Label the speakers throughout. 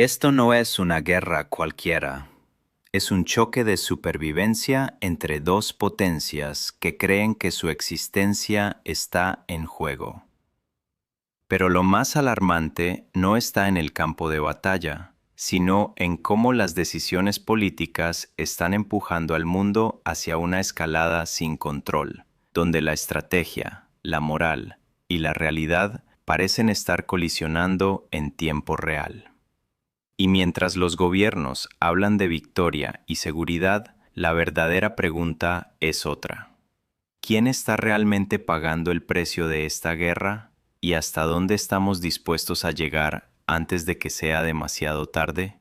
Speaker 1: Esto no es una guerra cualquiera. Es un choque de supervivencia entre dos potencias que creen que su existencia está en juego. Pero lo más alarmante no está en el campo de batalla, sino en cómo las decisiones políticas están empujando al mundo hacia una escalada sin control, donde la estrategia, la moral y la realidad parecen estar colisionando en tiempo real. Y mientras los gobiernos hablan de victoria y seguridad, la verdadera pregunta es otra. ¿Quién está realmente pagando el precio de esta guerra y hasta dónde estamos dispuestos a llegar antes de que sea demasiado tarde?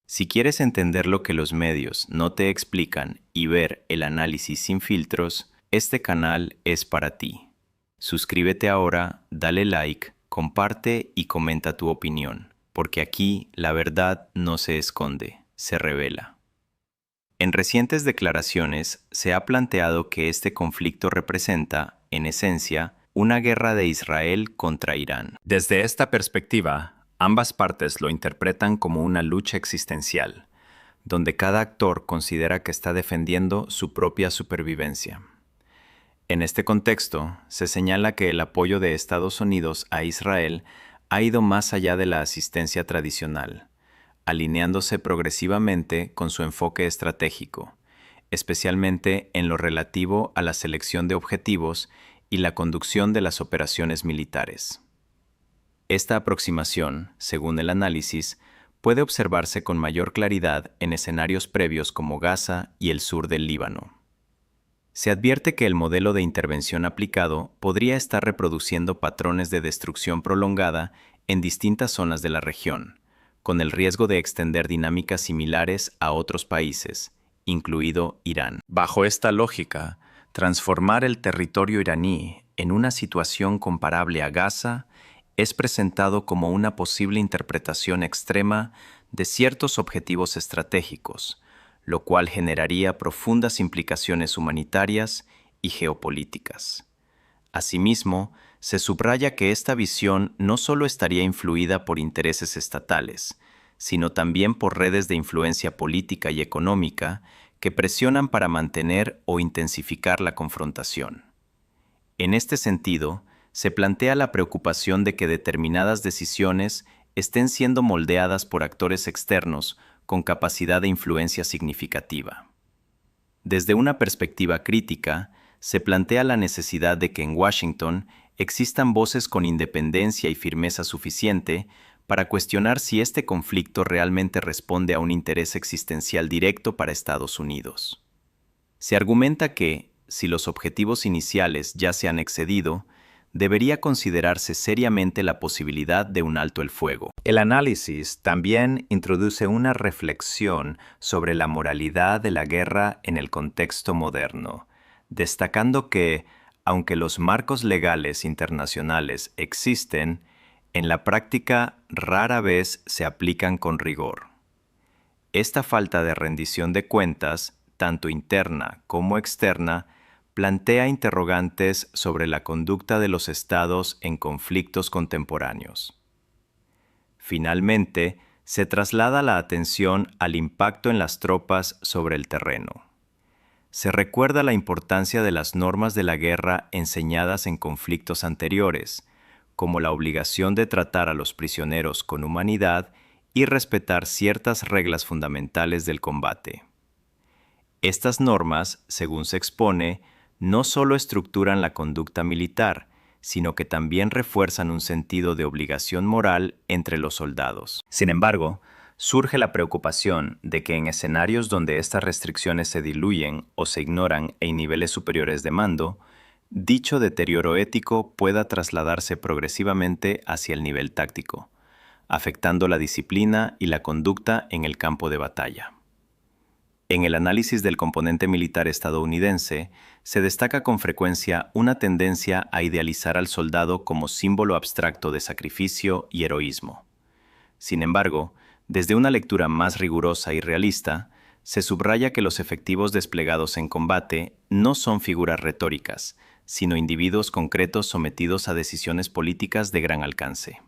Speaker 1: Si quieres entender lo que los medios no te explican y ver el análisis sin filtros, este canal es para ti. Suscríbete ahora, dale like, comparte y comenta tu opinión, porque aquí la verdad no se esconde, se revela. En recientes declaraciones se ha planteado que este conflicto representa, en esencia, una guerra de Israel contra Irán. Desde esta perspectiva, ambas partes lo interpretan como una lucha existencial, donde cada actor considera que está defendiendo su propia supervivencia. En este contexto, se señala que el apoyo de Estados Unidos a Israel ha ido más allá de la asistencia tradicional, alineándose progresivamente con su enfoque estratégico, especialmente en lo relativo a la selección de objetivos y la conducción de las operaciones militares. Esta aproximación, según el análisis, puede observarse con mayor claridad en escenarios previos como Gaza y el sur del Líbano. Se advierte que el modelo de intervención aplicado podría estar reproduciendo patrones de destrucción prolongada en distintas zonas de la región, con el riesgo de extender dinámicas similares a otros países, incluido Irán. Bajo esta lógica, transformar el territorio iraní en una situación comparable a Gaza es presentado como una posible interpretación extrema de ciertos objetivos estratégicos, lo cual generaría profundas implicaciones humanitarias y geopolíticas. Asimismo, se subraya que esta visión no solo estaría influida por intereses estatales, sino también por redes de influencia política y económica que presionan para mantener o intensificar la confrontación. En este sentido, se plantea la preocupación de que determinadas decisiones estén siendo moldeadas por actores externos con capacidad de influencia significativa. Desde una perspectiva crítica, se plantea la necesidad de que en Washington existan voces con independencia y firmeza suficiente para cuestionar si este conflicto realmente responde a un interés existencial directo para Estados Unidos. Se argumenta que, si los objetivos iniciales ya se han excedido, debería considerarse seriamente la posibilidad de un alto el fuego. El análisis también introduce una reflexión sobre la moralidad de la guerra en el contexto moderno, destacando que, aunque los marcos legales internacionales existen, en la práctica rara vez se aplican con rigor. Esta falta de rendición de cuentas, tanto interna como externa, plantea interrogantes sobre la conducta de los estados en conflictos contemporáneos. Finalmente, se traslada la atención al impacto en las tropas sobre el terreno. Se recuerda la importancia de las normas de la guerra enseñadas en conflictos anteriores, como la obligación de tratar a los prisioneros con humanidad y respetar ciertas reglas fundamentales del combate. Estas normas, según se expone, no solo estructuran la conducta militar, sino que también refuerzan un sentido de obligación moral entre los soldados. Sin embargo, surge la preocupación de que en escenarios donde estas restricciones se diluyen o se ignoran en niveles superiores de mando, dicho deterioro ético pueda trasladarse progresivamente hacia el nivel táctico, afectando la disciplina y la conducta en el campo de batalla. En el análisis del componente militar estadounidense, se destaca con frecuencia una tendencia a idealizar al soldado como símbolo abstracto de sacrificio y heroísmo. Sin embargo, desde una lectura más rigurosa y realista, se subraya que los efectivos desplegados en combate no son figuras retóricas, sino individuos concretos sometidos a decisiones políticas de gran alcance.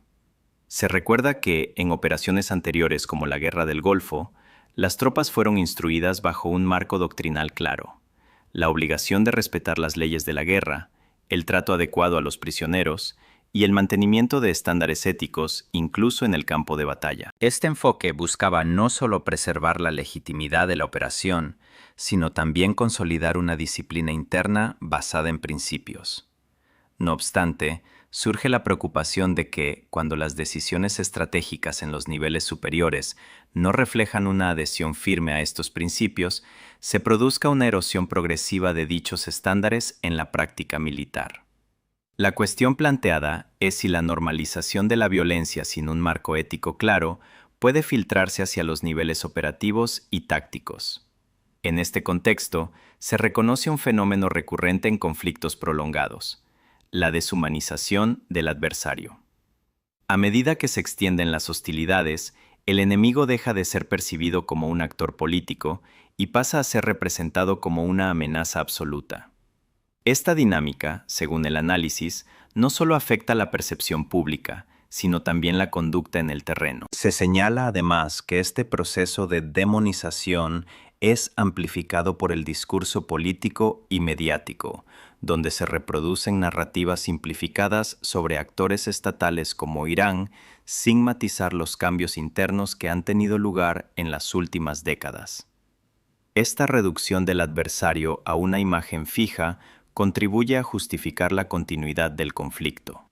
Speaker 1: Se recuerda que, en operaciones anteriores como la Guerra del Golfo, las tropas fueron instruidas bajo un marco doctrinal claro: la obligación de respetar las leyes de la guerra, el trato adecuado a los prisioneros y el mantenimiento de estándares éticos incluso en el campo de batalla. Este enfoque buscaba no solo preservar la legitimidad de la operación, sino también consolidar una disciplina interna basada en principios. No obstante, surge la preocupación de que, cuando las decisiones estratégicas en los niveles superiores no reflejan una adhesión firme a estos principios, se produzca una erosión progresiva de dichos estándares en la práctica militar. La cuestión planteada es si la normalización de la violencia sin un marco ético claro puede filtrarse hacia los niveles operativos y tácticos. En este contexto, se reconoce un fenómeno recurrente en conflictos prolongados: la deshumanización del adversario. A medida que se extienden las hostilidades, el enemigo deja de ser percibido como un actor político y pasa a ser representado como una amenaza absoluta. Esta dinámica, según el análisis, no solo afecta la percepción pública, sino también la conducta en el terreno. Se señala además que este proceso de demonización es amplificado por el discurso político y mediático, donde se reproducen narrativas simplificadas sobre actores estatales como Irán, sin matizar los cambios internos que han tenido lugar en las últimas décadas. Esta reducción del adversario a una imagen fija contribuye a justificar la continuidad del conflicto.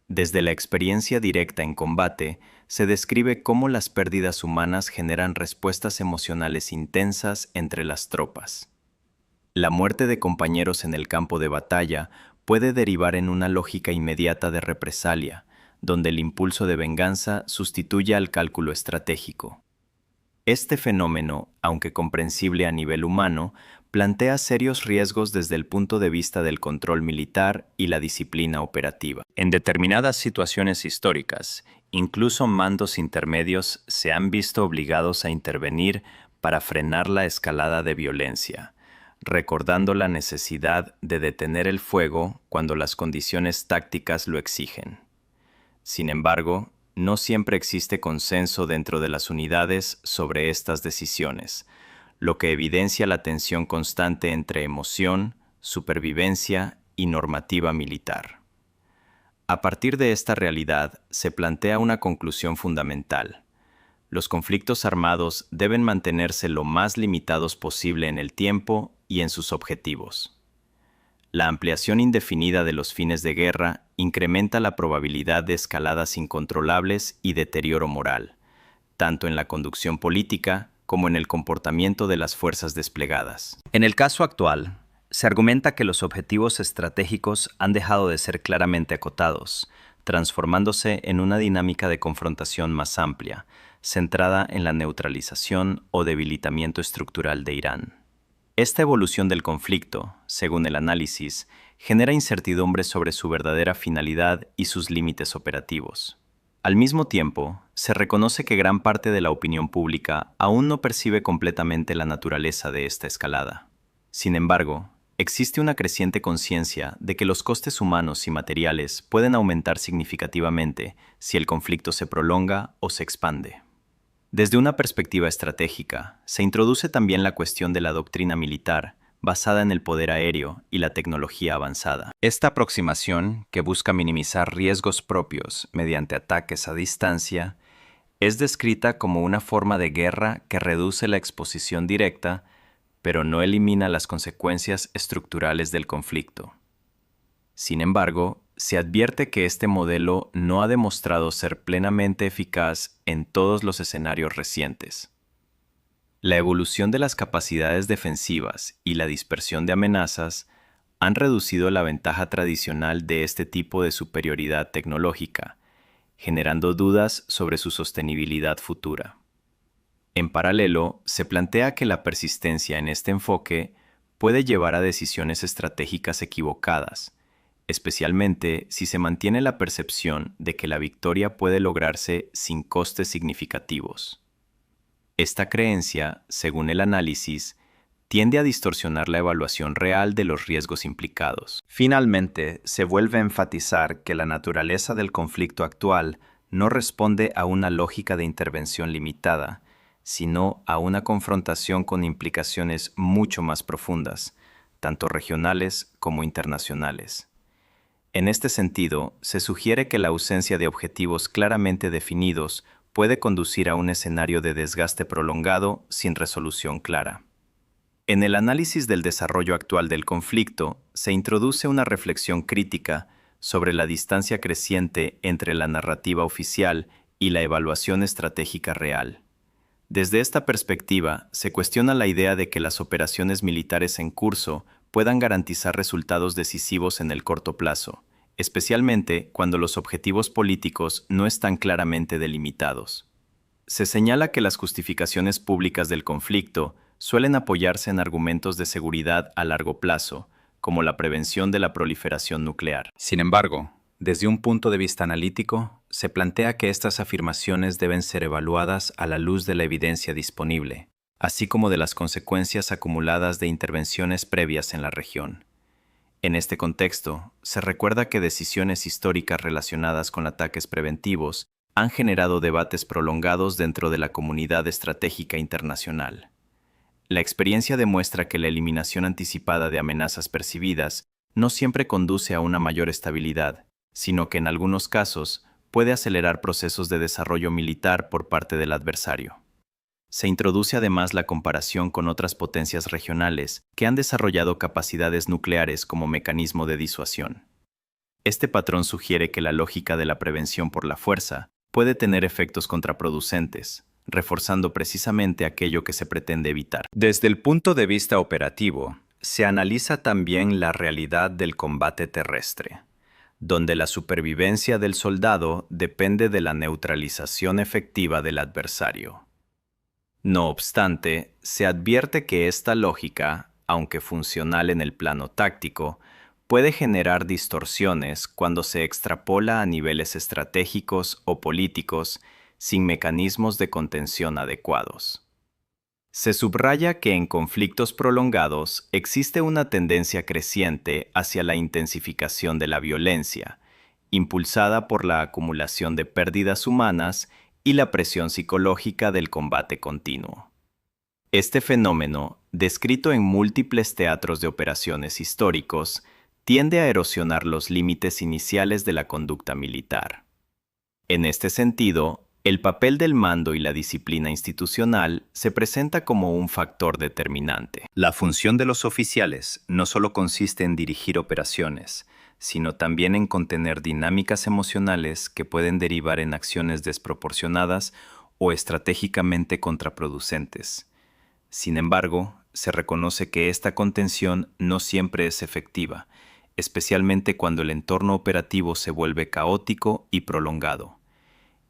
Speaker 1: Desde la experiencia directa en combate, se describe cómo las pérdidas humanas generan respuestas emocionales intensas entre las tropas. La muerte de compañeros en el campo de batalla puede derivar en una lógica inmediata de represalia, donde el impulso de venganza sustituye al cálculo estratégico. Este fenómeno, aunque comprensible a nivel humano, plantea serios riesgos desde el punto de vista del control militar y la disciplina operativa. En determinadas situaciones históricas, incluso mandos intermedios se han visto obligados a intervenir para frenar la escalada de violencia, recordando la necesidad de detener el fuego cuando las condiciones tácticas lo exigen. Sin embargo, no siempre existe consenso dentro de las unidades sobre estas decisiones, lo que evidencia la tensión constante entre emoción, supervivencia y normativa militar. A partir de esta realidad, se plantea una conclusión fundamental: los conflictos armados deben mantenerse lo más limitados posible en el tiempo y en sus objetivos. La ampliación indefinida de los fines de guerra incrementa la probabilidad de escaladas incontrolables y deterioro moral, tanto en la conducción política como en el comportamiento de las fuerzas desplegadas. En el caso actual, se argumenta que los objetivos estratégicos han dejado de ser claramente acotados, transformándose en una dinámica de confrontación más amplia, centrada en la neutralización o debilitamiento estructural de Irán. Esta evolución del conflicto, según el análisis, genera incertidumbre sobre su verdadera finalidad y sus límites operativos. Al mismo tiempo, se reconoce que gran parte de la opinión pública aún no percibe completamente la naturaleza de esta escalada. Sin embargo, existe una creciente conciencia de que los costes humanos y materiales pueden aumentar significativamente si el conflicto se prolonga o se expande. Desde una perspectiva estratégica, se introduce también la cuestión de la doctrina militar, basada en el poder aéreo y la tecnología avanzada. Esta aproximación, que busca minimizar riesgos propios mediante ataques a distancia, es descrita como una forma de guerra que reduce la exposición directa, pero no elimina las consecuencias estructurales del conflicto. Sin embargo, se advierte que este modelo no ha demostrado ser plenamente eficaz en todos los escenarios recientes. La evolución de las capacidades defensivas y la dispersión de amenazas han reducido la ventaja tradicional de este tipo de superioridad tecnológica, generando dudas sobre su sostenibilidad futura. En paralelo, se plantea que la persistencia en este enfoque puede llevar a decisiones estratégicas equivocadas, especialmente si se mantiene la percepción de que la victoria puede lograrse sin costes significativos. Esta creencia, según el análisis, tiende a distorsionar la evaluación real de los riesgos implicados. Finalmente, se vuelve a enfatizar que la naturaleza del conflicto actual no responde a una lógica de intervención limitada, sino a una confrontación con implicaciones mucho más profundas, tanto regionales como internacionales. En este sentido, se sugiere que la ausencia de objetivos claramente definidos puede conducir a un escenario de desgaste prolongado sin resolución clara. En el análisis del desarrollo actual del conflicto, se introduce una reflexión crítica sobre la distancia creciente entre la narrativa oficial y la evaluación estratégica real. Desde esta perspectiva, se cuestiona la idea de que las operaciones militares en curso puedan garantizar resultados decisivos en el corto plazo, especialmente cuando los objetivos políticos no están claramente delimitados. Se señala que las justificaciones públicas del conflicto suelen apoyarse en argumentos de seguridad a largo plazo, como la prevención de la proliferación nuclear. Sin embargo, desde un punto de vista analítico, se plantea que estas afirmaciones deben ser evaluadas a la luz de la evidencia disponible, así como de las consecuencias acumuladas de intervenciones previas en la región. En este contexto, se recuerda que decisiones históricas relacionadas con ataques preventivos han generado debates prolongados dentro de la comunidad estratégica internacional. La experiencia demuestra que la eliminación anticipada de amenazas percibidas no siempre conduce a una mayor estabilidad, sino que en algunos casos puede acelerar procesos de desarrollo militar por parte del adversario. Se introduce además la comparación con otras potencias regionales que han desarrollado capacidades nucleares como mecanismo de disuasión. Este patrón sugiere que la lógica de la prevención por la fuerza puede tener efectos contraproducentes, reforzando precisamente aquello que se pretende evitar. Desde el punto de vista operativo, se analiza también la realidad del combate terrestre, donde la supervivencia del soldado depende de la neutralización efectiva del adversario. No obstante, se advierte que esta lógica, aunque funcional en el plano táctico, puede generar distorsiones cuando se extrapola a niveles estratégicos o políticos sin mecanismos de contención adecuados. Se subraya que en conflictos prolongados existe una tendencia creciente hacia la intensificación de la violencia, impulsada por la acumulación de pérdidas humanas y la presión psicológica del combate continuo. Este fenómeno, descrito en múltiples teatros de operaciones históricos, tiende a erosionar los límites iniciales de la conducta militar. En este sentido, el papel del mando y la disciplina institucional se presenta como un factor determinante. La función de los oficiales no solo consiste en dirigir operaciones, sino también en contener dinámicas emocionales que pueden derivar en acciones desproporcionadas o estratégicamente contraproducentes. Sin embargo, se reconoce que esta contención no siempre es efectiva, especialmente cuando el entorno operativo se vuelve caótico y prolongado.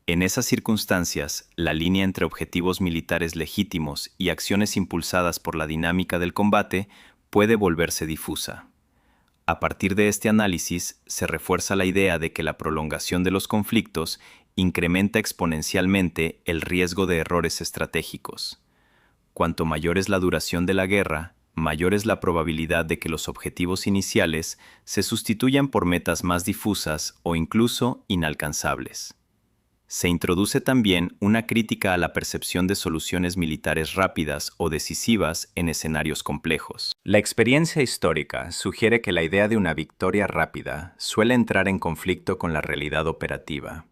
Speaker 1: En esas circunstancias, la línea entre objetivos militares legítimos y acciones impulsadas por la dinámica del combate puede volverse difusa. A partir de este análisis, se refuerza la idea de que la prolongación de los conflictos incrementa exponencialmente el riesgo de errores estratégicos. Cuanto mayor es la duración de la guerra, mayor es la probabilidad de que los objetivos iniciales se sustituyan por metas más difusas o incluso inalcanzables. Se introduce también una crítica a la percepción de soluciones militares rápidas o decisivas en escenarios complejos. La experiencia histórica sugiere que la idea de una victoria rápida suele entrar en conflicto con la realidad operativa,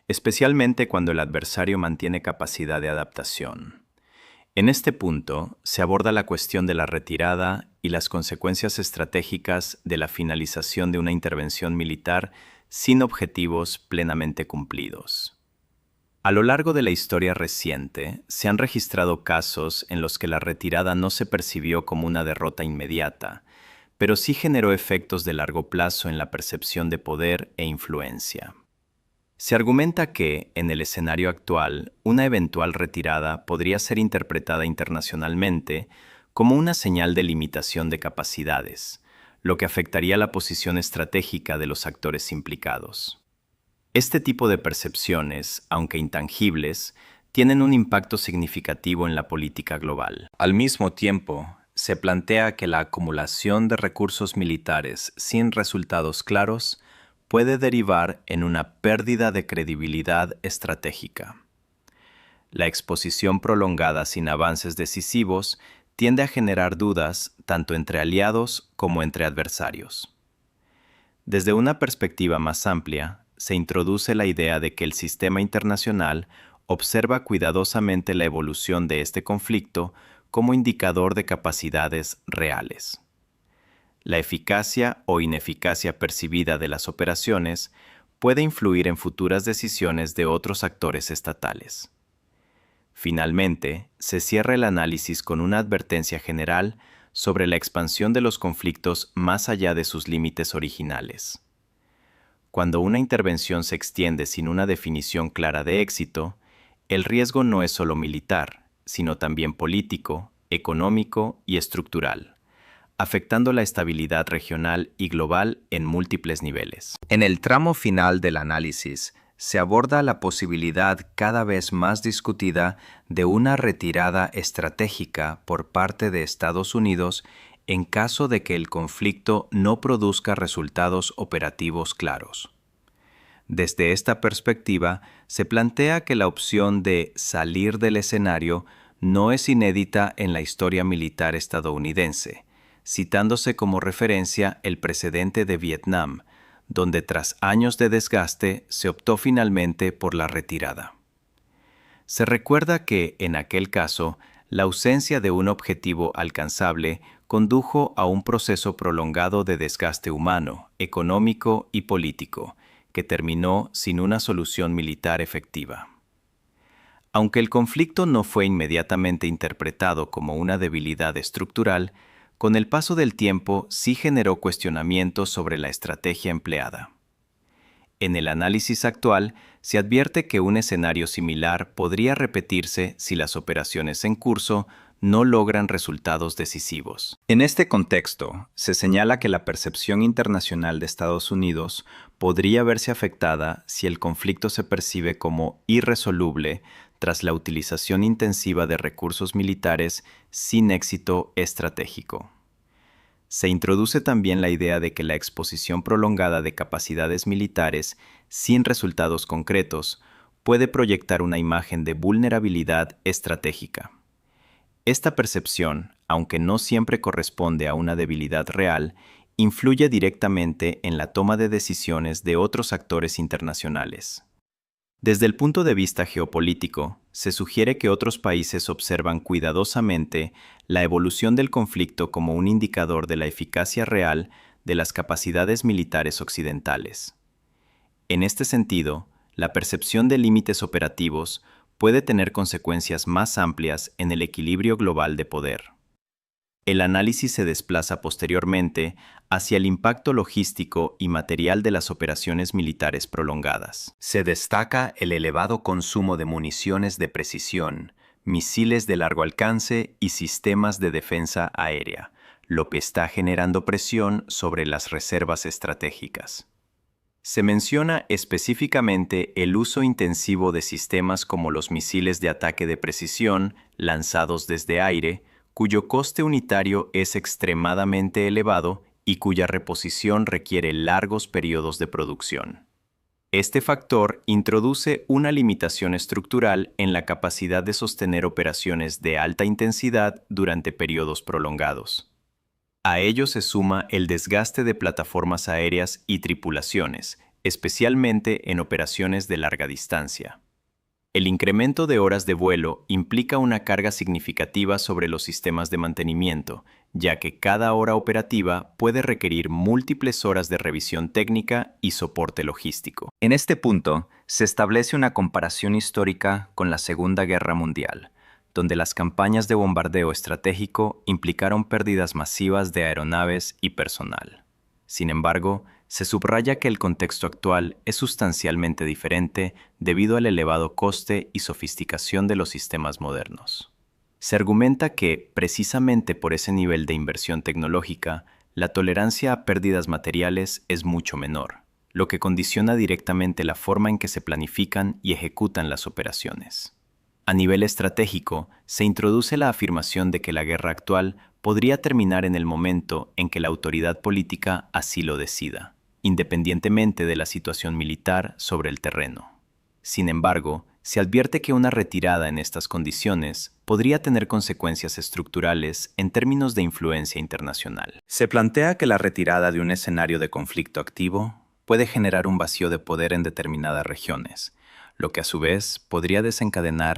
Speaker 1: especialmente cuando el adversario mantiene capacidad de adaptación. En este punto, se aborda la cuestión de la retirada y las consecuencias estratégicas de la finalización de una intervención militar sin objetivos plenamente cumplidos. A lo largo de la historia reciente, se han registrado casos en los que la retirada no se percibió como una derrota inmediata, pero sí generó efectos de largo plazo en la percepción de poder e influencia. Se argumenta que, en el escenario actual, una eventual retirada podría ser interpretada internacionalmente como una señal de limitación de capacidades, lo que afectaría la posición estratégica de los actores implicados. Este tipo de percepciones, aunque intangibles, tienen un impacto significativo en la política global. Al mismo tiempo, se plantea que la acumulación de recursos militares sin resultados claros puede derivar en una pérdida de credibilidad estratégica. La exposición prolongada sin avances decisivos tiende a generar dudas tanto entre aliados como entre adversarios. Desde una perspectiva más amplia, se introduce la idea de que el sistema internacional observa cuidadosamente la evolución de este conflicto como indicador de capacidades reales. La eficacia o ineficacia percibida de las operaciones puede influir en futuras decisiones de otros actores estatales. Finalmente, se cierra el análisis con una advertencia general sobre la expansión de los conflictos más allá de sus límites originales. Cuando una intervención se extiende sin una definición clara de éxito, el riesgo no es solo militar, sino también político, económico y estructural, afectando la estabilidad regional y global en múltiples niveles. En el tramo final del análisis, se aborda la posibilidad cada vez más discutida de una retirada estratégica por parte de Estados Unidos en caso de que el conflicto no produzca resultados operativos claros. Desde esta perspectiva, se plantea que la opción de salir del escenario no es inédita en la historia militar estadounidense, citándose como referencia el precedente de Vietnam, donde tras años de desgaste se optó finalmente por la retirada. Se recuerda que, en aquel caso, la ausencia de un objetivo alcanzable condujo a un proceso prolongado de desgaste humano, económico y político, que terminó sin una solución militar efectiva. Aunque el conflicto no fue inmediatamente interpretado como una debilidad estructural, con el paso del tiempo sí generó cuestionamientos sobre la estrategia empleada. En el análisis actual, se advierte que un escenario similar podría repetirse si las operaciones en curso no logran resultados decisivos. En este contexto, se señala que la percepción internacional de Estados Unidos podría verse afectada si el conflicto se percibe como irresoluble tras la utilización intensiva de recursos militares sin éxito estratégico. Se introduce también la idea de que la exposición prolongada de capacidades militares sin resultados concretos puede proyectar una imagen de vulnerabilidad estratégica. Esta percepción, aunque no siempre corresponde a una debilidad real, influye directamente en la toma de decisiones de otros actores internacionales. Desde el punto de vista geopolítico, se sugiere que otros países observan cuidadosamente la evolución del conflicto como un indicador de la eficacia real de las capacidades militares occidentales. En este sentido, la percepción de límites operativos puede tener consecuencias más amplias en el equilibrio global de poder. El análisis se desplaza posteriormente hacia el impacto logístico y material de las operaciones militares prolongadas. Se destaca el elevado consumo de municiones de precisión, misiles de largo alcance y sistemas de defensa aérea, lo que está generando presión sobre las reservas estratégicas. Se menciona específicamente el uso intensivo de sistemas como los misiles de ataque de precisión lanzados desde aire, cuyo coste unitario es extremadamente elevado y cuya reposición requiere largos periodos de producción. Este factor introduce una limitación estructural en la capacidad de sostener operaciones de alta intensidad durante periodos prolongados. A ello se suma el desgaste de plataformas aéreas y tripulaciones, especialmente en operaciones de larga distancia. El incremento de horas de vuelo implica una carga significativa sobre los sistemas de mantenimiento, ya que cada hora operativa puede requerir múltiples horas de revisión técnica y soporte logístico. En este punto, se establece una comparación histórica con la Segunda Guerra Mundial, donde las campañas de bombardeo estratégico implicaron pérdidas masivas de aeronaves y personal. Sin embargo, se subraya que el contexto actual es sustancialmente diferente debido al elevado coste y sofisticación de los sistemas modernos. Se argumenta que, precisamente por ese nivel de inversión tecnológica, la tolerancia a pérdidas materiales es mucho menor, lo que condiciona directamente la forma en que se planifican y ejecutan las operaciones. A nivel estratégico, se introduce la afirmación de que la guerra actual podría terminar en el momento en que la autoridad política así lo decida. independientemente de la situación militar sobre el terreno. Sin embargo, se advierte que una retirada en estas condiciones podría tener consecuencias estructurales en términos de influencia internacional. Se plantea que la retirada de un escenario de conflicto activo puede generar un vacío de poder en determinadas regiones, lo que a su vez podría desencadenar